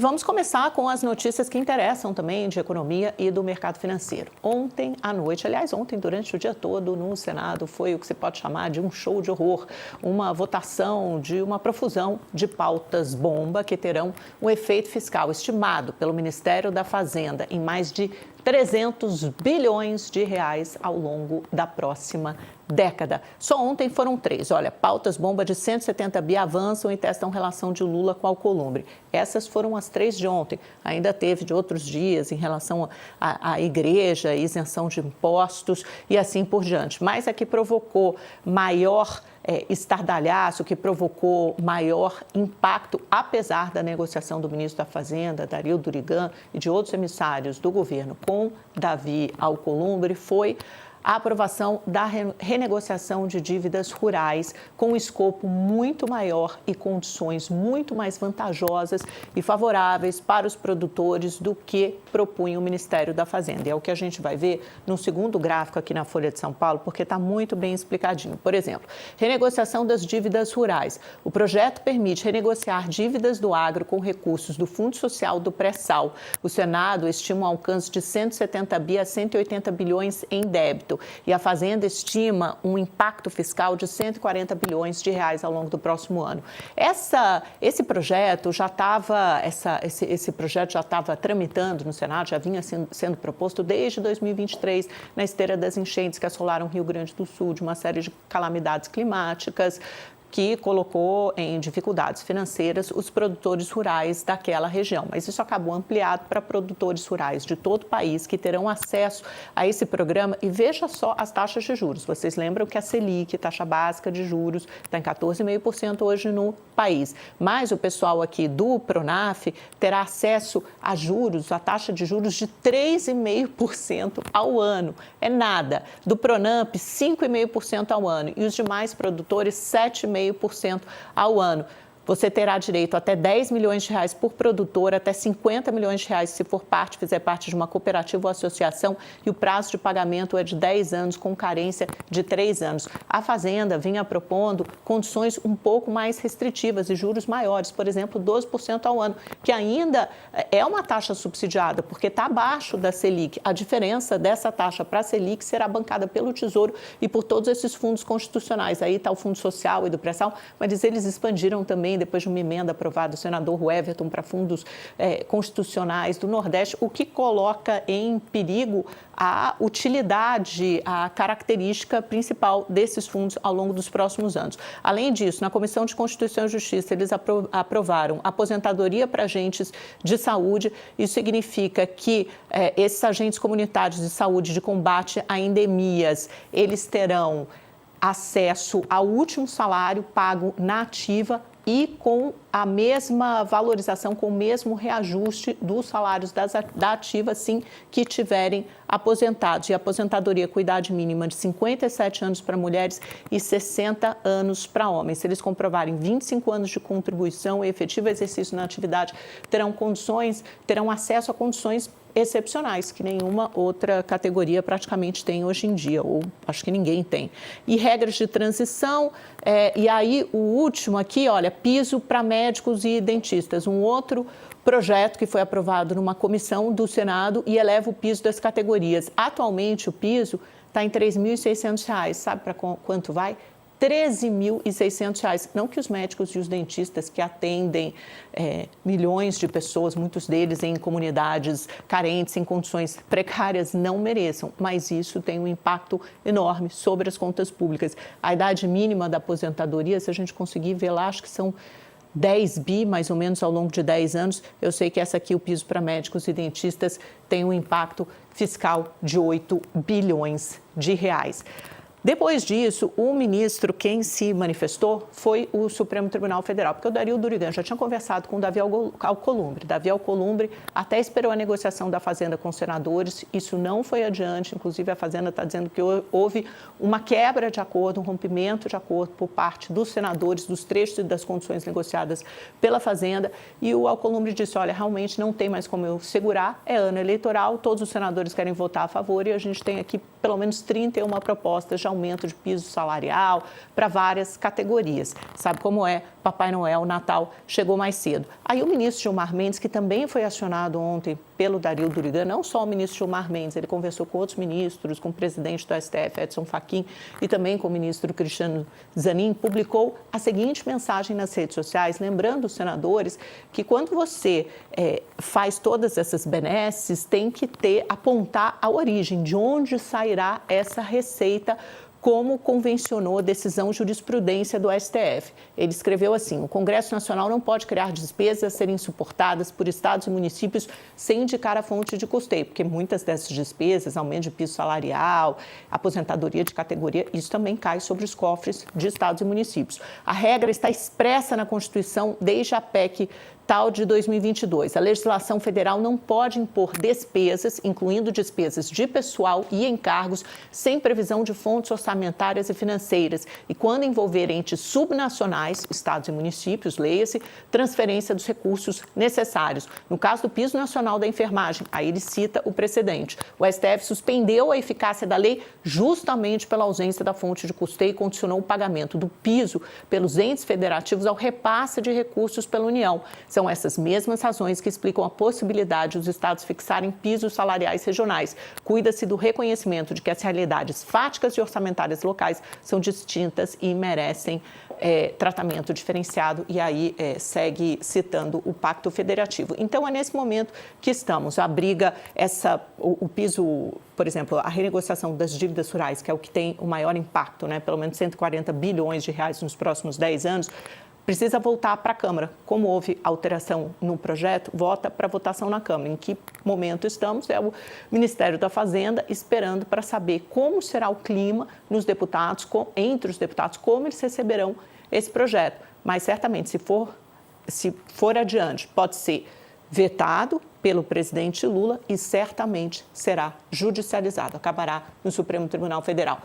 Vamos começar com as notícias que interessam também de economia e do mercado financeiro. Ontem à noite, aliás, ontem durante o dia todo no Senado foi o que se pode chamar de um show de horror, uma votação de uma profusão de pautas bomba que terão um efeito fiscal estimado pelo Ministério da Fazenda em mais de 300 bilhões de reais ao longo da próxima década. Só ontem foram 3. Olha, pautas bomba de 170 bi avançam e testam relação de Lula com Alcolumbre. Essas foram as 3 de ontem. Ainda teve de outros dias em relação à igreja, isenção de impostos e assim por diante. Mas a que provocou maior estardalhaço, que provocou maior impacto, apesar da negociação do ministro da Fazenda, Dario Durigan, e de outros emissários do governo com Davi Alcolumbre, foi a aprovação da renegociação de dívidas rurais com um escopo muito maior e condições muito mais vantajosas e favoráveis para os produtores do que propunha o Ministério da Fazenda. E é o que a gente vai ver no segundo gráfico aqui na Folha de São Paulo, porque está muito bem explicadinho. Por exemplo, renegociação das dívidas rurais. O projeto permite renegociar dívidas do agro com recursos do Fundo Social do Pré-Sal. O Senado estima um alcance de 170 bi a 180 bilhões em débito. E a Fazenda estima um impacto fiscal de 140 bilhões de reais ao longo do próximo ano. Esse projeto já estava tramitando no Senado, já vinha sendo proposto desde 2023, na esteira das enchentes que assolaram o Rio Grande do Sul, de uma série de calamidades climáticas, que colocou em dificuldades financeiras os produtores rurais daquela região. Mas isso acabou ampliado para produtores rurais de todo o país que terão acesso a esse programa. E veja só as taxas de juros. Vocês lembram que a Selic, taxa básica de juros, está em 14,5% hoje no país. Mas o pessoal aqui do Pronaf terá acesso a juros, a taxa de juros de 3,5% ao ano. É nada. Do Pronamp, 5,5% ao ano. E os demais produtores, 7,5% ao ano. Você terá direito até 10 milhões de reais por produtor, até 50 milhões de reais se fizer parte de uma cooperativa ou associação, e o prazo de pagamento é de 10 anos, com carência de 3 anos. A Fazenda vinha propondo condições um pouco mais restritivas e juros maiores, por exemplo, 12% ao ano, que ainda é uma taxa subsidiada, porque está abaixo da Selic. A diferença dessa taxa para a Selic será bancada pelo Tesouro e por todos esses fundos constitucionais. Aí está o Fundo Social e do Pré-Sal, mas eles expandiram também, depois de uma emenda aprovada do senador Everton, para fundos constitucionais do Nordeste, o que coloca em perigo a utilidade, a característica principal desses fundos ao longo dos próximos anos. Além disso, na Comissão de Constituição e Justiça, eles aprovaram aposentadoria para agentes de saúde. Isso significa que esses agentes comunitários de saúde de combate a endemias, eles terão acesso ao último salário pago na ativa e com a mesma valorização, com o mesmo reajuste dos salários da ativa, assim que tiverem aposentados. E aposentadoria com idade mínima de 57 anos para mulheres e 60 anos para homens. Se eles comprovarem 25 anos de contribuição e efetivo exercício na atividade, terão acesso a condições excepcionais, que nenhuma outra categoria praticamente tem hoje em dia, ou acho que ninguém tem. E regras de transição, e aí o último aqui, olha, piso para médicos e dentistas, um outro projeto que foi aprovado numa comissão do Senado e eleva o piso das categorias. Atualmente o piso está em R$ 3.600, sabe para quanto vai? R$ 13.600. Não que os médicos e os dentistas que atendem milhões de pessoas, muitos deles em comunidades carentes, em condições precárias, não mereçam, mas isso tem um impacto enorme sobre as contas públicas. A idade mínima da aposentadoria, se a gente conseguir ver lá, acho que são 10 bi, mais ou menos, ao longo de 10 anos. Eu sei que essa aqui, o piso para médicos e dentistas, tem um impacto fiscal de 8 bilhões de reais. Depois disso, o ministro, quem se manifestou, foi o Supremo Tribunal Federal, porque o Dario Durigan já tinha conversado com o Davi Alcolumbre. Davi Alcolumbre até esperou a negociação da Fazenda com os senadores, isso não foi adiante, inclusive a Fazenda está dizendo que houve uma quebra de acordo, um rompimento de acordo por parte dos senadores, dos trechos e das condições negociadas pela Fazenda, e o Alcolumbre disse, olha, realmente não tem mais como eu segurar, é ano eleitoral, todos os senadores querem votar a favor e a gente tem aqui pelo menos 31 propostas de aumento de piso salarial para várias categorias. Sabe como é? Papai Noel, Natal, chegou mais cedo. Aí o ministro Gilmar Mendes, que também foi acionado ontem pelo Dario Durigan, não só o ministro Gilmar Mendes, ele conversou com outros ministros, com o presidente do STF, Edson Fachin, e também com o ministro Cristiano Zanin, publicou a seguinte mensagem nas redes sociais, lembrando os senadores que quando você faz todas essas benesses, tem que apontar a origem, de onde sairá essa receita, como convencionou a decisão jurisprudência do STF. Ele escreveu assim: o Congresso Nacional não pode criar despesas a serem suportadas por estados e municípios sem indicar a fonte de custeio, porque muitas dessas despesas, aumento de piso salarial, aposentadoria de categoria, isso também cai sobre os cofres de estados e municípios. A regra está expressa na Constituição desde a PEC tal de 2022. A legislação federal não pode impor despesas, incluindo despesas de pessoal e encargos, sem previsão de fontes orçamentárias e financeiras. E quando envolver entes subnacionais, estados e municípios, leia-se, transferência dos recursos necessários. No caso do piso nacional da enfermagem, aí ele cita o precedente. O STF suspendeu a eficácia da lei justamente pela ausência da fonte de custeio e condicionou o pagamento do piso pelos entes federativos ao repasse de recursos pela União. São essas mesmas razões que explicam a possibilidade dos estados fixarem pisos salariais regionais. Cuida-se do reconhecimento de que as realidades fáticas e orçamentárias locais são distintas e merecem tratamento diferenciado, e aí segue citando o Pacto Federativo. Então, é nesse momento que estamos. A briga, o piso, por exemplo, a renegociação das dívidas rurais, que é o que tem o maior impacto, né? Pelo menos 140 bilhões de reais nos próximos 10 anos, precisa voltar para a Câmara. Como houve alteração no projeto, volta para votação na Câmara. Em que momento estamos? É o Ministério da Fazenda esperando para saber como será o clima nos deputados, entre os deputados, como eles receberão esse projeto. Mas certamente, se for adiante, pode ser vetado pelo presidente Lula e certamente será judicializado, acabará no Supremo Tribunal Federal.